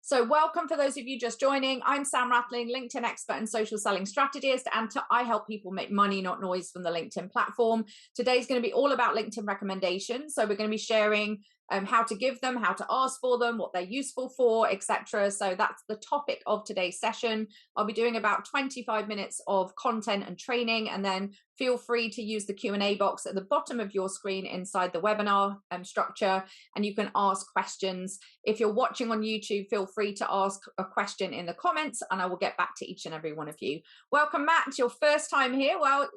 So welcome for those of you just joining. I'm Sam Rattling, LinkedIn expert and social selling strategist, and I help people make money, not noise, from the LinkedIn platform. Today's going to be all about LinkedIn recommendations. So we're going to be sharing how to give them, how to ask for them, what they're useful for, etc. So that's the topic of today's session. I'll be doing about 25 minutes of content and training, and then feel free to use the Q&A box at the bottom of your screen inside the webinar structure, and you can ask questions. If you're watching on YouTube, feel free to ask a question in the comments and I will get back to each and every one of you. Welcome, Matt. It's your first time here. Well,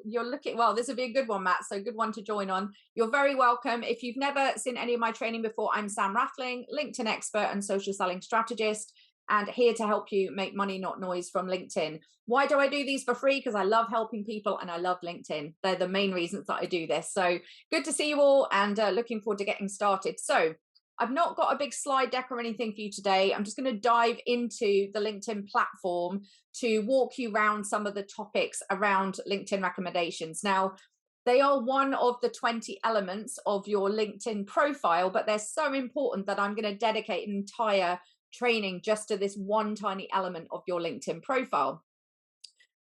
this will be a good one, Matt. So good one to join on. You're very welcome. If you've never seen any of my training before, I'm Sam Rattling, LinkedIn expert and social selling strategist, and here to help you make money, not noise, from LinkedIn. Why do I do these for free? Because I love helping people and I love LinkedIn. They're the main reasons that I do this. So good to see you all, and looking forward to getting started. So I've not got a big slide deck or anything for you today. I'm just going to dive into the LinkedIn platform to walk you around some of the topics around LinkedIn recommendations. Now, they are one of the 20 elements of your LinkedIn profile, but they're so important that I'm going to dedicate an entire training just to this one tiny element of your LinkedIn profile.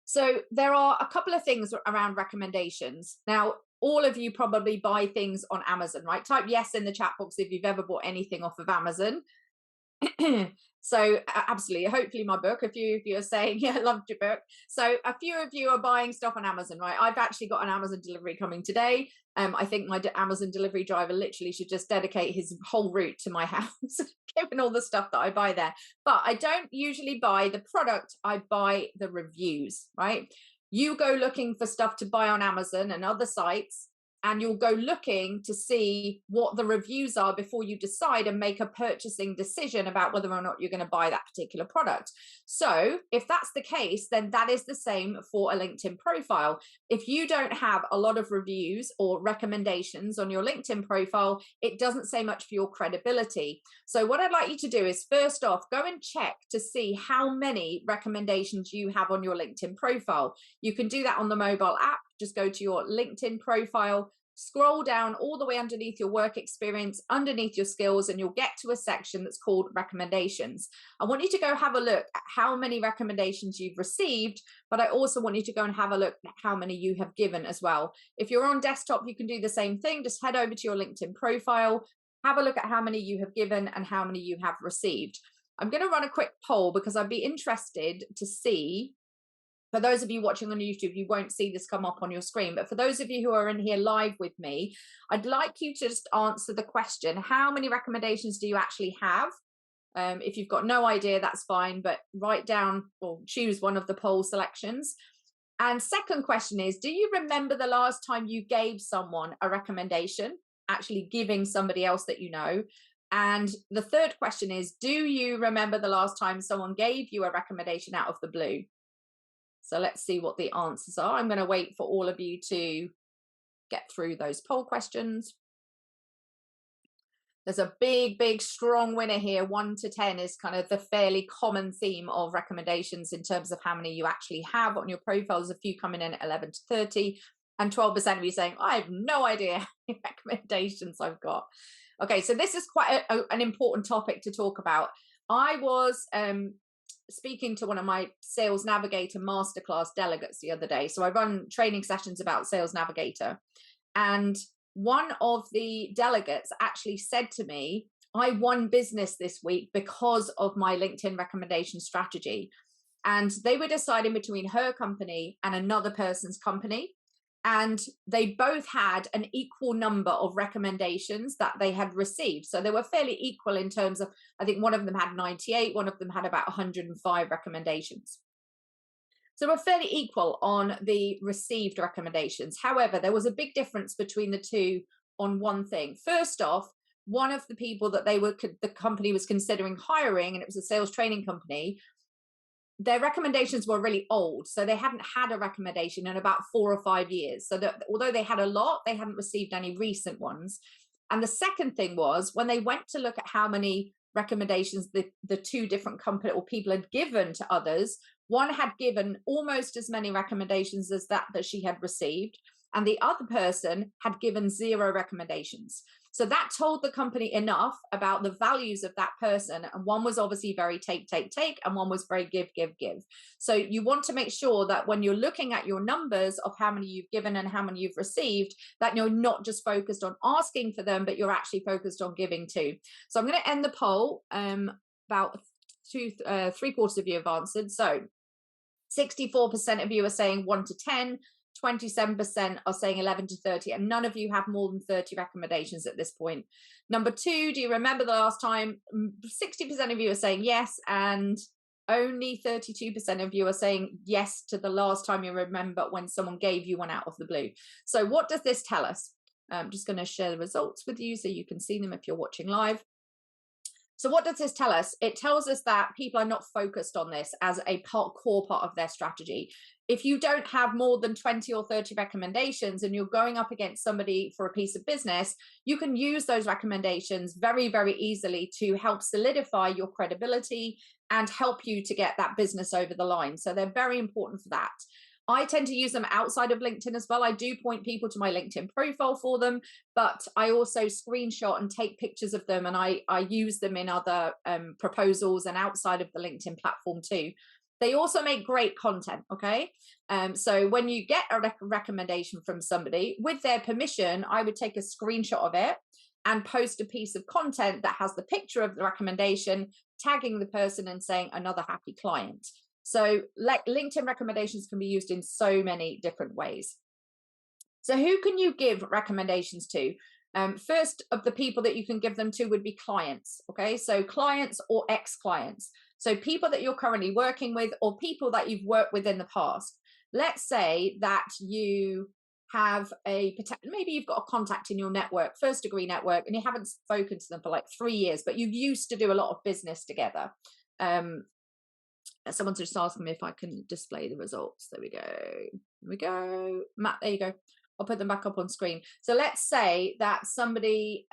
So there are a couple of things around recommendations. Now, all of you probably buy things on Amazon, right? Type yes in the chat box if you've ever bought anything off of Amazon. So absolutely, hopefully my book, a few of you are saying, yeah, I loved your book. So a few of you are buying stuff on Amazon, right? I've actually got an Amazon delivery coming today. I think my Amazon delivery driver literally should just dedicate his whole route to my house, given all the stuff that I buy there. But I don't usually buy the product, I buy the reviews, right? You go looking for stuff to buy on Amazon and other sites, and you'll go looking to see what the reviews are before you decide and make a purchasing decision about whether or not you're going to buy that particular product. So if that's the case, then that is the same for a LinkedIn profile. If you don't have a lot of reviews or recommendations on your LinkedIn profile, it doesn't say much for your credibility. So what I'd like you to do is, first off, go and check to see how many recommendations you have on your LinkedIn profile. You can do that on the mobile app. Just go to your LinkedIn profile, scroll down all the way underneath your work experience, underneath your skills, and you'll get to a section that's called recommendations. I want you to go have a look at how many recommendations you've received, but I also want you to go and have a look at how many you have given as well. If you're on desktop, you can do the same thing. Just head over to your LinkedIn profile, have a look at how many you have given and how many you have received. I'm going to run a quick poll because I'd be interested to see. For those of you watching on YouTube, you won't see this come up on your screen. But for those of you who are in here live with me, I'd like you to just answer the question, how many recommendations do you actually have? If you've got no idea, that's fine, but write down or choose one of the poll selections. And second question is, do you remember the last time you gave someone a recommendation, actually giving somebody else that you know? And the third question is, do you remember the last time someone gave you a recommendation out of the blue? So let's see what the answers are. I'm going to wait for all of you to get through those poll questions. There's a big, strong winner here. 1 to 10 is kind of the fairly common theme of recommendations in terms of how many you actually have on your profile. There's a few coming in at 11 to 30, and 12% of you saying, I have no idea how many recommendations I've got. Okay, so this is quite an important topic to talk about. I was speaking to one of my Sales Navigator masterclass delegates the other day. So I run training sessions about Sales Navigator. And one of the delegates actually said to me, I won business this week because of my LinkedIn recommendation strategy. And they were deciding between her company and another person's company. And they both had an equal number of recommendations that they had received. So they were fairly equal in terms of, I think one of them had 98, one of them had about 105 recommendations. So we're fairly equal on the received recommendations. However, there was a big difference between the two on one thing. First off, one of the people that the company was considering hiring, and it was a sales training company, their recommendations were really old. So they hadn't had a recommendation in about 4 or 5 years. So that although they had a lot, they hadn't received any recent ones. And the second thing was, when they went to look at how many recommendations the two different company or people had given to others, one had given almost as many recommendations as that she had received, and the other person had given 0 recommendations. So that told the company enough about the values of that person. And one was obviously very take, take, take, and one was very give, give, give. So you want to make sure that when you're looking at your numbers of how many you've given and how many you've received, that you're not just focused on asking for them, but you're actually focused on giving too. So I'm going to end the poll. About 3/4 of you have answered. So 64% of you are saying 1 to 10, 27% are saying 11 to 30, and none of you have more than 30 recommendations at this point. Number 2, do you remember the last time? 60% of you are saying yes, and only 32% of you are saying yes to the last time you remember when someone gave you one out of the blue. So what does this tell us? I'm just going to share the results with you so you can see them if you're watching live. So what does this tell us? It tells us that people are not focused on this as a core part of their strategy. If you don't have more than 20 or 30 recommendations and you're going up against somebody for a piece of business, you can use those recommendations very, very easily to help solidify your credibility and help you to get that business over the line. So they're very important for that. I tend to use them outside of LinkedIn as well. I do point people to my LinkedIn profile for them, but I also screenshot and take pictures of them, and I use them in other proposals and outside of the LinkedIn platform too. They also make great content, okay? So when you get a recommendation from somebody, with their permission, I would take a screenshot of it and post a piece of content that has the picture of the recommendation, tagging the person and saying another happy client. So LinkedIn recommendations can be used in so many different ways. So who can you give recommendations to? First of the people that you can give them to would be clients. Okay, so clients or ex-clients. So people that you're currently working with or people that you've worked with in the past. Let's say that you have maybe you've got a contact in your network, first degree network, and you haven't spoken to them for like 3 years, but you used to do a lot of business together. Someone's just asking me if I can display the results. There we go. Matt, there you go. I'll put them back up on screen. So let's say that somebody,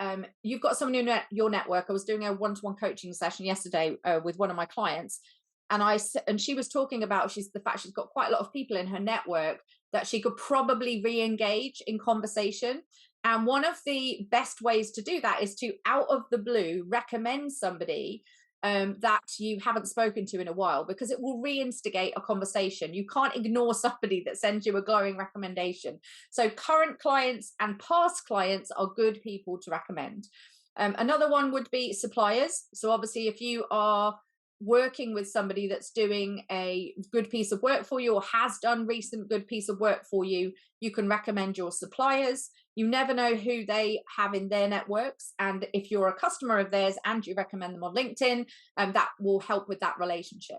you've got someone in your network. I was doing a one-to-one coaching session yesterday with one of my clients, and she was talking about the fact she's got quite a lot of people in her network that she could probably re-engage in conversation. And one of the best ways to do that is to, out of the blue, recommend somebody that you haven't spoken to in a while, because it will reinstigate a conversation. You can't ignore somebody that sends you a glowing recommendation. So current clients and past clients are good people to recommend. Another one would be suppliers. So obviously if you are working with somebody that's doing a good piece of work for you or has done recent good piece of work for you, you can recommend your suppliers. You never know who they have in their networks. And if you're a customer of theirs and you recommend them on LinkedIn, that will help with that relationship.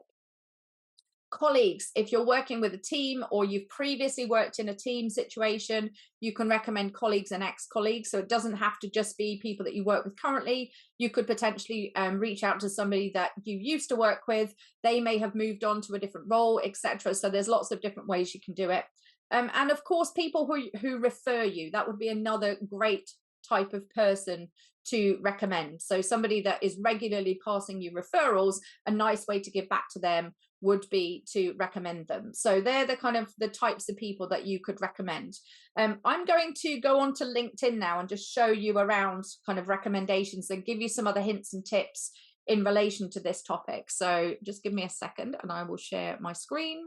Colleagues, if you're working with a team or you've previously worked in a team situation, you can recommend colleagues and ex-colleagues. So it doesn't have to just be people that you work with currently. You could potentially reach out to somebody that you used to work with. They may have moved on to a different role, etc. So there's lots of different ways you can do it. And of course, people who refer you, that would be another great type of person to recommend. So somebody that is regularly passing you referrals, a nice way to give back to them would be to recommend them. So they're the types of people that you could recommend. I'm going to go on to LinkedIn now and just show you around kind of recommendations and give you some other hints and tips in relation to this topic. So just give me a second and I will share my screen.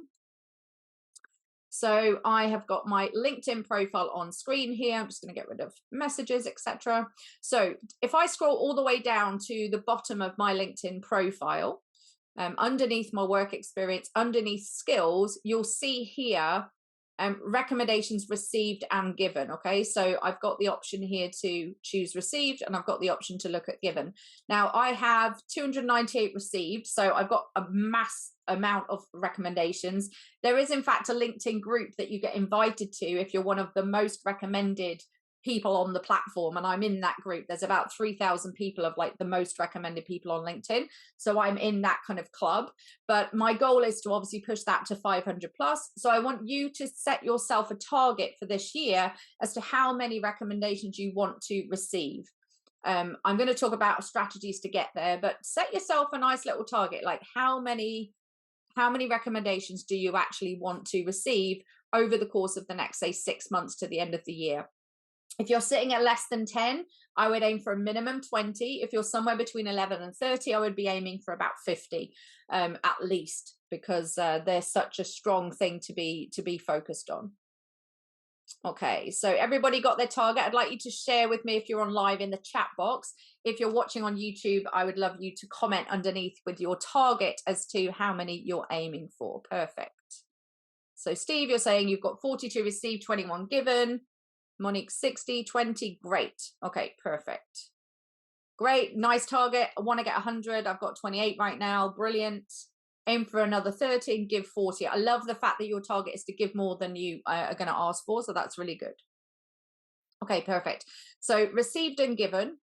So I have got my LinkedIn profile on screen here. I'm just going to get rid of messages, etc. So if I scroll all the way down to the bottom of my LinkedIn profile, underneath my work experience, underneath skills, you'll see here recommendations received and given. Okay, so I've got the option here to choose received and I've got the option to look at given. Now I have 298 received, so I've got a mass amount of recommendations. There is in fact a LinkedIn group that you get invited to if you're one of the most recommended people on the platform, and I'm in that group. There's about 3,000 people of like the most recommended people on LinkedIn, so I'm in that kind of club. But my goal is to obviously push that to 500 plus. So I want you to set yourself a target for this year as to how many recommendations you want to receive. I'm going to talk about strategies to get there, but set yourself a nice little target, like how many recommendations do you actually want to receive over the course of the next, say, 6 months to the end of the year. If you're sitting at less than 10, I would aim for a minimum 20. If you're somewhere between 11 and 30, I would be aiming for about 50 at least, because they're such a strong thing to be focused on. Okay, so everybody got their target. I'd like you to share with me if you're on live in the chat box. If you're watching on YouTube, I would love you to comment underneath with your target as to how many you're aiming for. Perfect. So Steve, you're saying you've got 42 received, 21 given. Monique, 60, 20, great. Okay, perfect. Great, nice target. I want to get 100. I've got 28 right now. Brilliant. Aim for another 30 and give 40. I love the fact that your target is to give more than you are going to ask for. So that's really good. Okay, perfect. So received and given.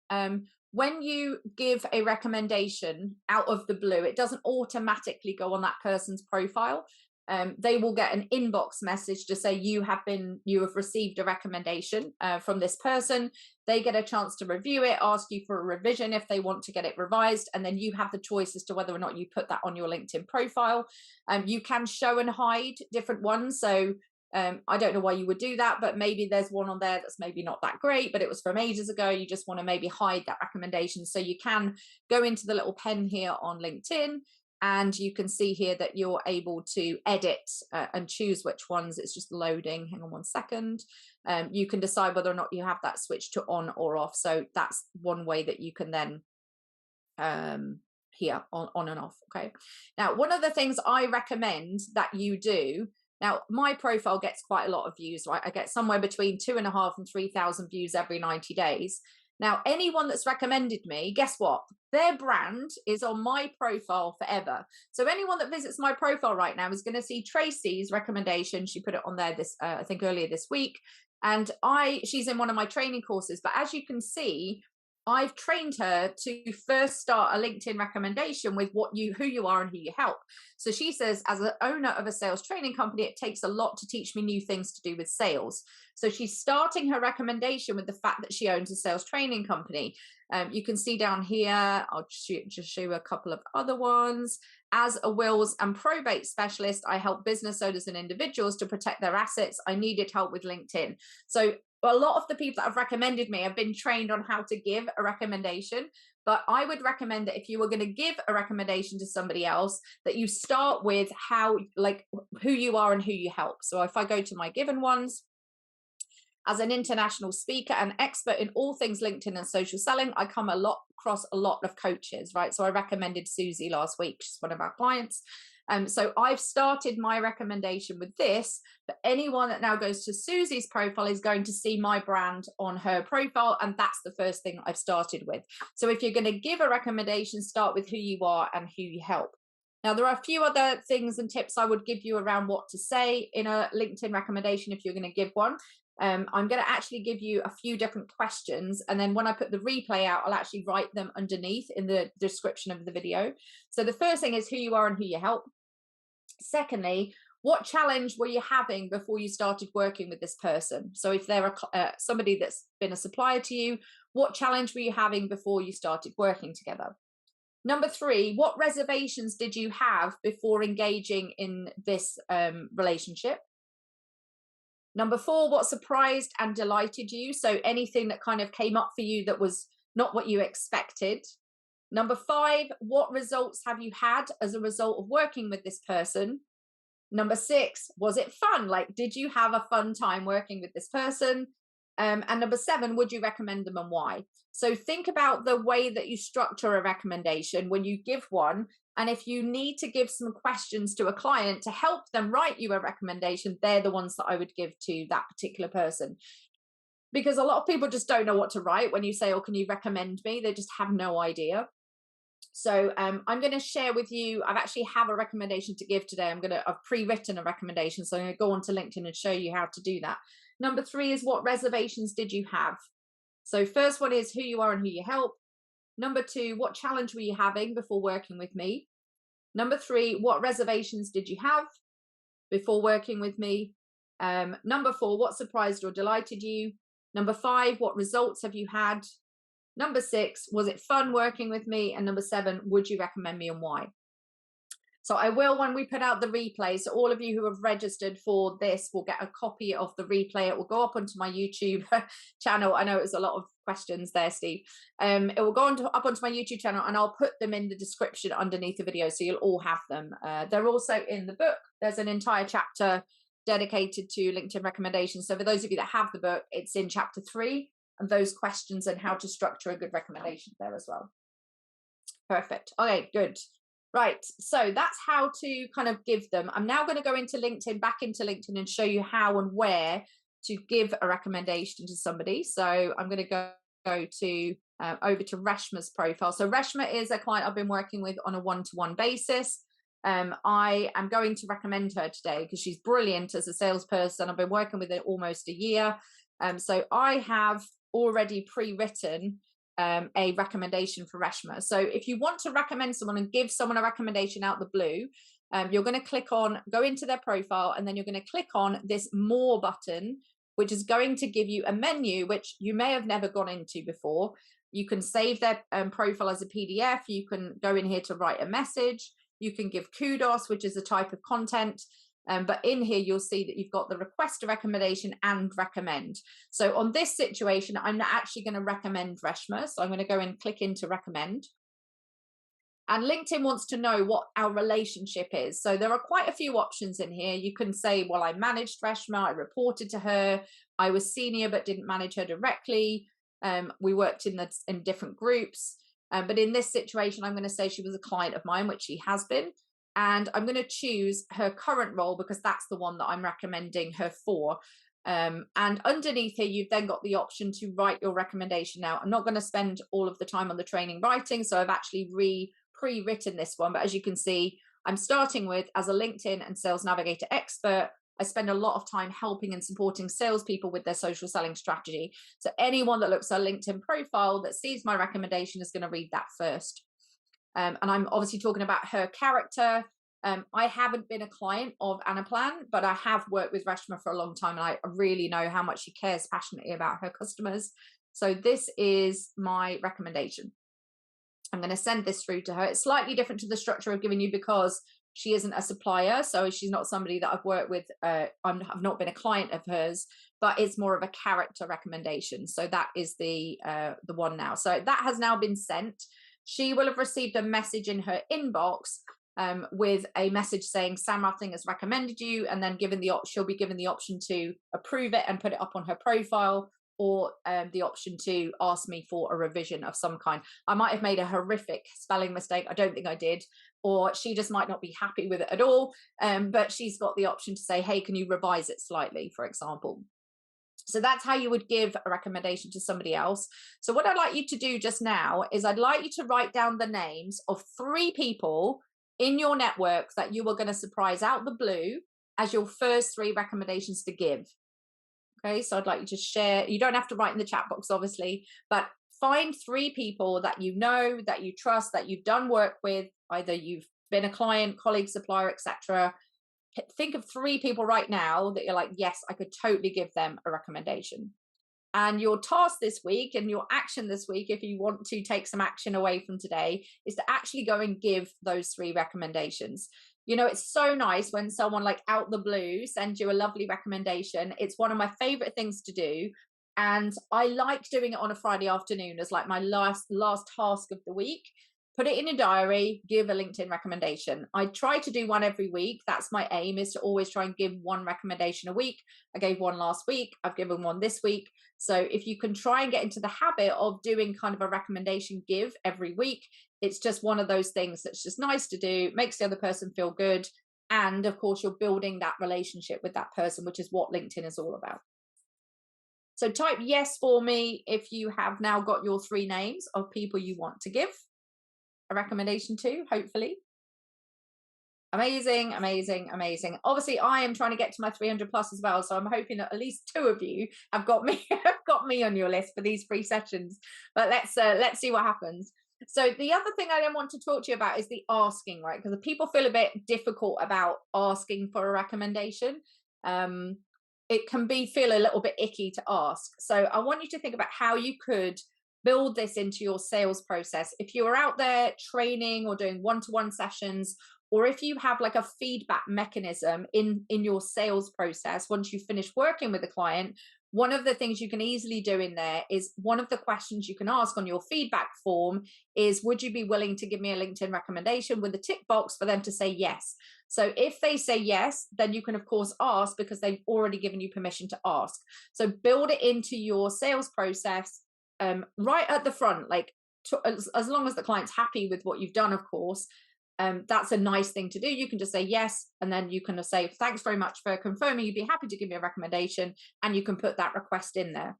When you give a recommendation out of the blue, it doesn't automatically go on that person's profile. They will get an inbox message to say you have received a recommendation from this person. They get a chance to review it, ask you for a revision if they want to get it revised, and then you have the choice as to whether or not you put that on your LinkedIn profile. You can show and hide different ones. So I don't know why you would do that, but maybe there's one on there that's maybe not that great, but it was from ages ago. You just want to maybe hide that recommendation. So you can go into the little pen here on LinkedIn, and you can see here that you're able to edit and choose which ones. It's just loading. Hang on one second. You can decide whether or not you have that switched to on or off. So that's one way that you can then here on and off. Okay. Now, one of the things I recommend that you do. Now, my profile gets quite a lot of views, right? I get somewhere between 2,500 and 3,000 views every 90 days. Now, anyone that's recommended me, guess what? Their brand is on my profile forever. So anyone that visits my profile right now is going to see Tracy's recommendation. She put it on there this, I think earlier this week. And she's in one of my training courses. But as you can see, I've trained her to first start a LinkedIn recommendation with who you are and who you help. So she says, as an owner of a sales training company, it takes a lot to teach me new things to do with sales. So she's starting her recommendation with the fact that she owns a sales training company. You can see down here, I'll just show you a couple of other ones. As a wills and probate specialist, I help business owners and individuals to protect their assets. I needed help with LinkedIn. So a lot of the people that have recommended me have been trained on how to give a recommendation. But I would recommend that if you were going to give a recommendation to somebody else, that you start with who you are and who you help. So if I go to my given ones, as an international speaker and expert in all things LinkedIn and social selling, I come across a lot of coaches, right? So I recommended Susie last week. She's one of our clients. So I've started my recommendation with this, but anyone that now goes to Susie's profile is going to see my brand on her profile. And that's the first thing I've started with. So if you're going to give a recommendation, start with who you are and who you help. Now, there are a few other things and tips I would give you around what to say in a LinkedIn recommendation if you're going to give one. I'm going to actually give you a few different questions, and then when I put the replay out, I'll actually write them underneath in the description of the video. So the first thing is who you are and who you help. Secondly, what challenge were you having before you started working with this person? So if they're somebody that's been a supplier to you, what challenge were you having before you started working together? Number 3, what reservations did you have before engaging in this relationship? Number 4, what surprised and delighted you? So anything that kind of came up for you that was not what you expected. Number 5, what results have you had as a result of working with this person? Number 6, was it fun? Like, did you have a fun time working with this person? And number 7, would you recommend them and why? So think about the way that you structure a recommendation when you give one. And if you need to give some questions to a client to help them write you a recommendation, they're the ones that I would give to that particular person. Because a lot of people just don't know what to write when you say, oh, can you recommend me? They just have no idea. So I'm going to share with you, I've actually have a recommendation to give today. I've pre-written a recommendation. So I'm going to go onto LinkedIn and show you how to do that. Number 3 is what reservations did you have? So first one is who you are and who you help. Number 2, what challenge were you having before working with me? Number 3, what reservations did you have before working with me? Number 4, what surprised or delighted you? Number 5, what results have you had? Number 6, was it fun working with me? And number 7, would you recommend me and why? So I will, when we put out the replay, so all of you who have registered for this will get a copy of the replay. It will go up onto my YouTube channel. I know it was a lot of questions there, Steve. It will go up onto my YouTube channel, and I'll put them in the description underneath the video, so you'll all have them. They're also in the book. There's an entire chapter dedicated to LinkedIn recommendations. So for those of you that have the book, it's in chapter 3, and those questions and how to structure a good recommendation there as well. Perfect. Okay, good. Right, so that's how to kind of give them. I'm now going to go into LinkedIn, back into LinkedIn, and show you how and where to give a recommendation to somebody. So I'm going to go to over to Reshma's profile. So Reshma is a client I've been working with on a one-to-one basis. I am going to recommend her today because she's brilliant as a salesperson. I've been working with her almost a year. So I have already pre-written a recommendation for Reshma. So if you want to recommend someone and give someone a recommendation out the blue, you're going to go into their profile, and then you're going to click on this more button, which is going to give you a menu which you may have never gone into before. You can save their profile as a PDF. You can go in here to write a message. You can give kudos, which is a type of content. But in here, you'll see that you've got the request a recommendation and recommend. So on this situation, I'm actually going to recommend Reshma. So I'm going to go and click into recommend. And LinkedIn wants to know what our relationship is. So there are quite a few options in here. You can say, well, I managed Reshma, I reported to her, I was senior but didn't manage her directly. We worked in different groups. But in this situation, I'm going to say she was a client of mine, which she has been. And I'm going to choose her current role because that's the one that I'm recommending her for. And underneath here, you've then got the option to write your recommendation. Now, I'm not going to spend all of the time on the training writing, so I've actually pre-written this one. But as you can see, I'm starting with, as a LinkedIn and Sales Navigator expert, I spend a lot of time helping and supporting salespeople with their social selling strategy. So anyone that looks at a LinkedIn profile that sees my recommendation is going to read that first. And I'm obviously talking about her character. I haven't been a client of Anaplan, but I have worked with Reshma for a long time, and I really know how much she cares passionately about her customers. So this is my recommendation. I'm going to send this through to her. It's slightly different to the structure I've given you because she isn't a supplier, so she's not somebody that I've worked with. I've not been a client of hers, but it's more of a character recommendation. So that is the one now. So that has now been sent. She will have received a message in her inbox with a message saying Sam Rathling has recommended you, and then she'll be given the option to approve it and put it up on her profile, or the option to ask me for a revision of some kind. I might have made a horrific spelling mistake. I don't think I did. Or she just might not be happy with it at all. But she's got the option to say, hey, can you revise it slightly, for example. So that's how you would give a recommendation to somebody else. So what I'd like you to do just now is I'd like you to write down the names of 3 people in your network that you are going to surprise out the blue as your first 3 recommendations to give. Okay, so I'd like you to share. You don't have to write in the chat box, obviously, but find 3 people that you know, that you trust, that you've done work with. Either you've been a client, colleague, supplier, etc. Think of 3 people right now that you're like, yes, I could totally give them a recommendation. And your task this week and your action this week, if you want to take some action away from today, is to actually go and give those 3 recommendations. You know, it's so nice when someone like out the blue sends you a lovely recommendation. It's one of my favorite things to do. And I like doing it on a Friday afternoon as like my last task of the week. Put it in your diary, give a LinkedIn recommendation. I try to do one every week. That's my aim, is to always try and give 1 recommendation a week. I gave 1 last week. I've given 1 this week. So if you can try and get into the habit of doing kind of a recommendation give every week, it's just one of those things that's just nice to do, makes the other person feel good. And of course, you're building that relationship with that person, which is what LinkedIn is all about. So type yes for me if you have now got your 3 names of people you want to give a recommendation to, hopefully. Amazing, amazing, amazing. Obviously, I am trying to get to my 300 plus as well, so I'm hoping that at least 2 of you have got me on your list for these free sessions. But let's see what happens. So the other thing I then want to talk to you about is the asking, right? Because people feel a bit difficult about asking for a recommendation. It can feel a little bit icky to ask. So I want you to think about how you could build this into your sales process. If you are out there training or doing one-to-one sessions, or if you have like a feedback mechanism in your sales process, once you finish working with the client, one of the things you can easily do in there is, one of the questions you can ask on your feedback form is, would you be willing to give me a LinkedIn recommendation, with a tick box for them to say yes. So if they say yes, then you can of course ask, because they've already given you permission to ask. So build it into your sales process right at the front, like as long as the client's happy with what you've done, of course. That's a nice thing to do. You can just say yes, and then you can say, thanks very much for confirming you'd be happy to give me a recommendation, and you can put that request in there.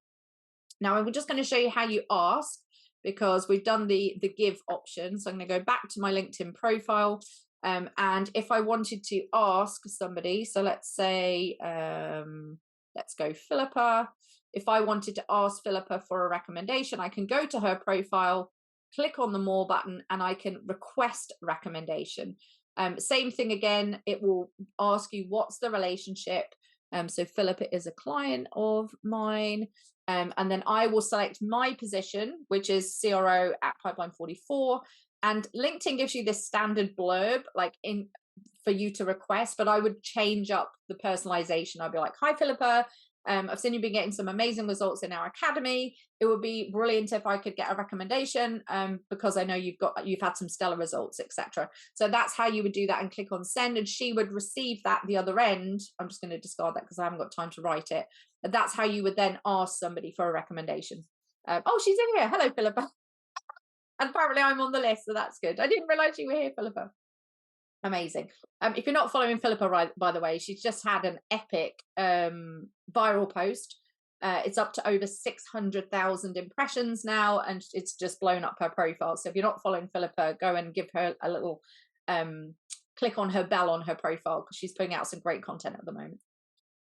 Now I'm just going to show you how you ask, because we've done the give option. So I'm going to go back to my LinkedIn profile, and if I wanted to ask somebody, so let's say let's go Philippa. If I wanted to ask Philippa for a recommendation, I can go to her profile, click on the more button, and I can request recommendation. Same thing again, it will ask you what's the relationship. So Philippa is a client of mine, and then I will select my position, which is CRO at Pipeline 44. And LinkedIn gives you this standard blurb like for you to request, but I would change up the personalization. I'd be like, hi Philippa, I've seen you've been getting some amazing results in our academy. It would be brilliant if I could get a recommendation, because I know you've had some stellar results, etc. So that's how you would do that, and click on send, and she would receive that the other end. I'm just going to discard that because I haven't got time to write it. But that's how you would then ask somebody for a recommendation. Oh, she's in here. Hello, Philippa. And apparently I'm on the list, so that's good. I didn't realize you were here, Philippa. Amazing. If you're not following Philippa, right, by the way, she's just had an epic viral post. It's up to over 600,000 impressions now, and it's just blown up her profile. So if you're not following Philippa, go and give her a little click on her bell on her profile, because she's putting out some great content at the moment.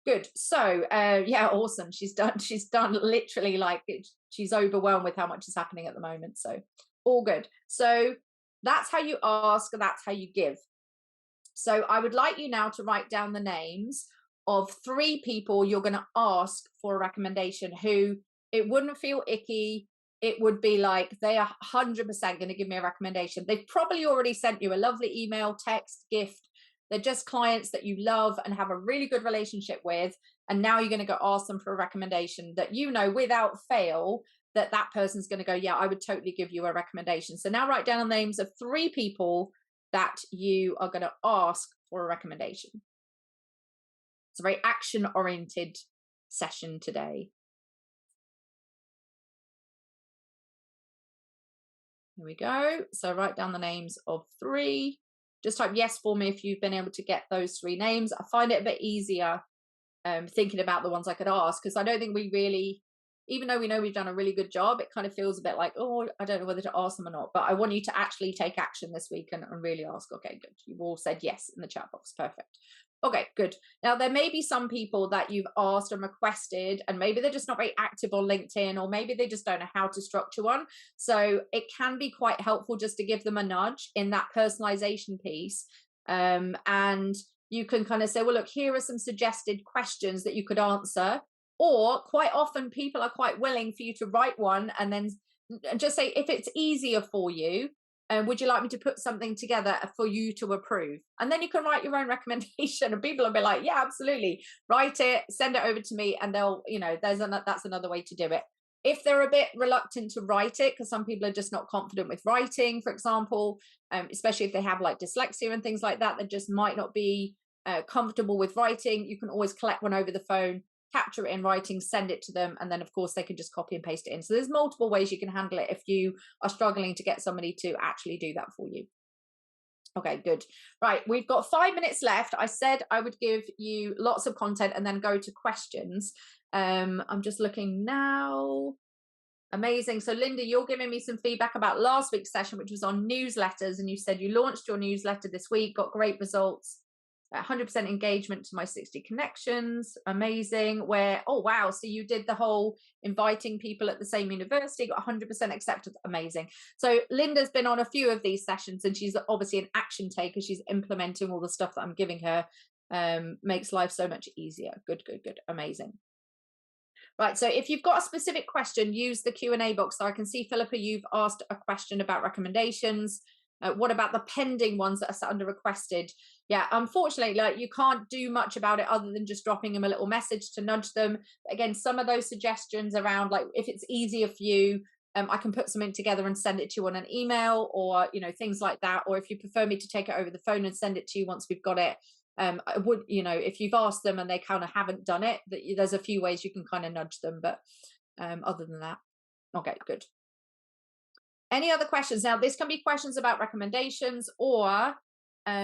Good. So yeah, awesome. She's done literally, like, she's overwhelmed with how much is happening at the moment. So all good. So that's how you ask, that's how you give. So I would like you now to write down the names of 3 people you're going to ask for a recommendation, who it wouldn't feel icky. It would be like they are 100% going to give me a recommendation. They've probably already sent you a lovely email, text, gift. They're just clients that you love and have a really good relationship with. And now you're going to go ask them for a recommendation that, you know, without fail, that person's going to go, yeah, I would totally give you a recommendation. So now write down the names of 3 people that you are going to ask for a recommendation. It's a very action-oriented session today. Here we go. So write down the names of 3. Just type yes for me if you've been able to get those 3 names. I find it a bit easier thinking about the ones I could ask, because I don't think we really, even though we know we've done a really good job, it kind of feels a bit like, oh, I don't know whether to ask them or not. But I want you to actually take action this week and really ask. Okay, good. You've all said yes in the chat box. Perfect. Okay, good. Now, there may be some people that you've asked and requested, and maybe they're just not very active on LinkedIn, or maybe they just don't know how to structure one. So it can be quite helpful just to give them a nudge in that personalization piece. And you can kind of say, well, look, here are some suggested questions that you could answer. Or quite often people are quite willing for you to write one and then just say, if it's easier for you, would you like me to put something together for you to approve? And then you can write your own recommendation, and people will be like, yeah, absolutely. Write it, send it over to me, and they'll, you know, that's another way to do it. If they're a bit reluctant to write it, because some people are just not confident with writing, for example, especially if they have like dyslexia and things like that, that just might not be comfortable with writing, you can always collect one over the phone, capture it in writing, send it to them, and then of course they can just copy and paste it in. So there's multiple ways you can handle it if you are struggling to get somebody to actually do that for you. Okay, good. Right, we've got 5 minutes left. I said I would give you lots of content and then go to questions. I'm just looking now. Amazing. So Linda, you're giving me some feedback about last week's session, which was on newsletters, and you said you launched your newsletter this week, got great results. 100% engagement to my 60 connections. Amazing. Where, oh wow, so you did the whole inviting people at the same university, got 100% accepted. Amazing. So Linda's been on a few of these sessions, and she's obviously an action taker. She's implementing all the stuff that I'm giving her. Makes life so much easier. Good. Amazing. Right, so if you've got a specific question, use the Q&A box. So I can see, Philippa, you've asked a question about recommendations. What about the pending ones that are set under requested? Yeah, unfortunately, like, you can't do much about it other than just dropping them a little message to nudge them. Again, some of those suggestions around, like, if it's easier for you, I can put something together and send it to you on an email, or, you know, things like that. Or if you prefer me to take it over the phone and send it to you once we've got it, I would, you know, if you've asked them and they kind of haven't done it, there's a few ways you can kind of nudge them. But other than that, okay, good. Any other questions? Now, this can be questions about recommendations, or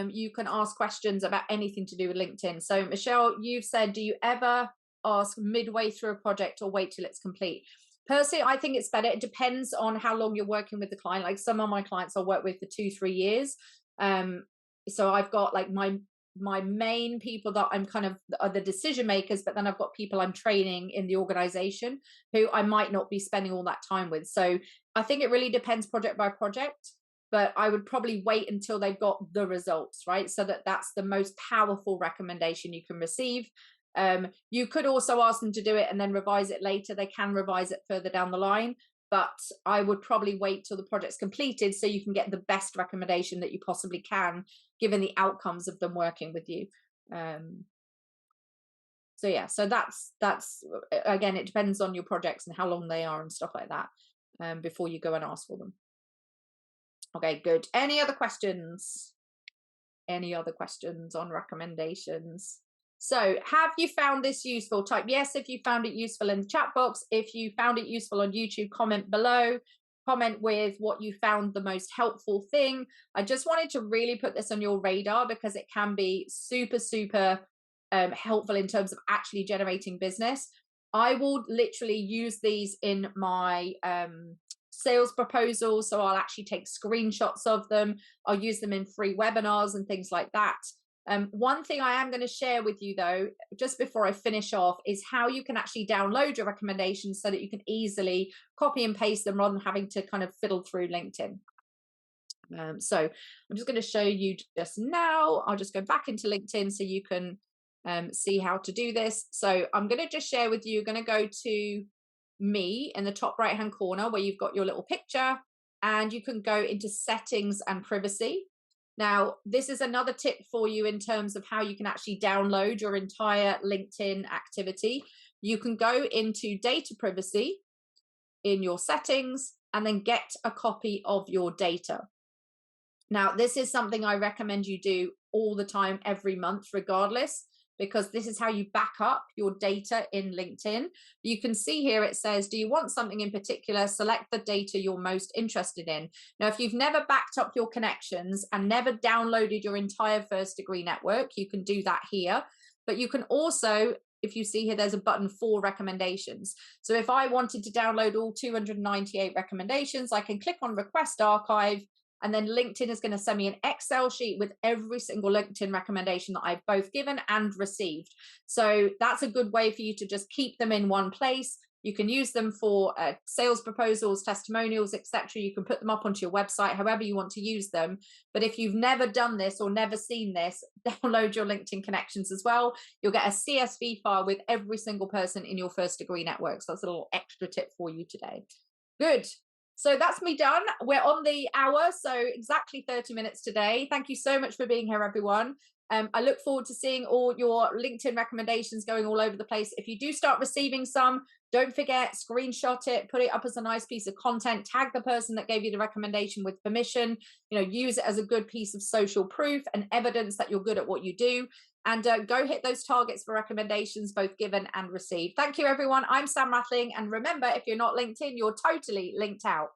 you can ask questions about anything to do with LinkedIn. So, Michelle, you've said, do you ever ask midway through a project or wait till it's complete? Personally, I think it's better. It depends on how long you're working with the client. Like, some of my clients I'll work with for 2-3 years. So I've got, like, my main people that I'm kind of are the decision makers, but then I've got people I'm training in the organization who I might not be spending all that time with. So I think it really depends project by project, but I would probably wait until they've got the results, right? So that's the most powerful recommendation you can receive. You could also ask them to do it and then revise it later. They can revise it further down the line, but I would probably wait till the project's completed so you can get the best recommendation that you possibly can, given the outcomes of them working with you. So yeah, so that's again, it depends on your projects and how long they are and stuff like that, before you go and ask for them. Okay, good. Any other questions? Any other questions on recommendations? So, have you found this useful? Type yes if you found it useful in the chat box. If you found it useful on YouTube, comment below. Comment with what you found the most helpful thing. I just wanted to really put this on your radar because it can be super, super helpful in terms of actually generating business. I will literally use these in my sales proposals. So I'll actually take screenshots of them. I'll use them in free webinars and things like that. One thing I am going to share with you, though, just before I finish off, is how you can actually download your recommendations so that you can easily copy and paste them rather than having to kind of fiddle through LinkedIn. So I'm just going to show you just now. I'll just go back into LinkedIn so you can see how to do this. So I'm going to just share with you, going to go to me in the top right hand corner where you've got your little picture, and you can go into settings and privacy. Now, this is another tip for you in terms of how you can actually download your entire LinkedIn activity. You can go into data privacy in your settings and then get a copy of your data. Now, this is something I recommend you do all the time, every month, regardless, because this is how you back up your data in LinkedIn. You can see here it says, do you want something in particular? Select the data you're most interested in. Now, if you've never backed up your connections and never downloaded your entire first degree network, you can do that here. But you can also, if you see here, there's a button for recommendations. So if I wanted to download all 298 recommendations, I can click on request archive. And then LinkedIn is going to send me an Excel sheet with every single LinkedIn recommendation that I've both given and received. So that's a good way for you to just keep them in one place. You can use them for sales proposals, testimonials, etc. You can put them up onto your website, however you want to use them. But if you've never done this or never seen this, download your LinkedIn connections as well. You'll get a CSV file with every single person in your first degree network. So that's a little extra tip for you today. Good. So that's me done. We're on the hour, so exactly 30 minutes today. Thank you so much for being here, everyone. I look forward to seeing all your LinkedIn recommendations going all over the place. If you do start receiving some, don't forget, screenshot it, put it up as a nice piece of content, tag the person that gave you the recommendation with permission, use it as a good piece of social proof and evidence that you're good at what you do. And go hit those targets for recommendations, both given and received. Thank you, everyone. I'm Sam Rathling. And remember, if you're not linked in, you're totally linked out.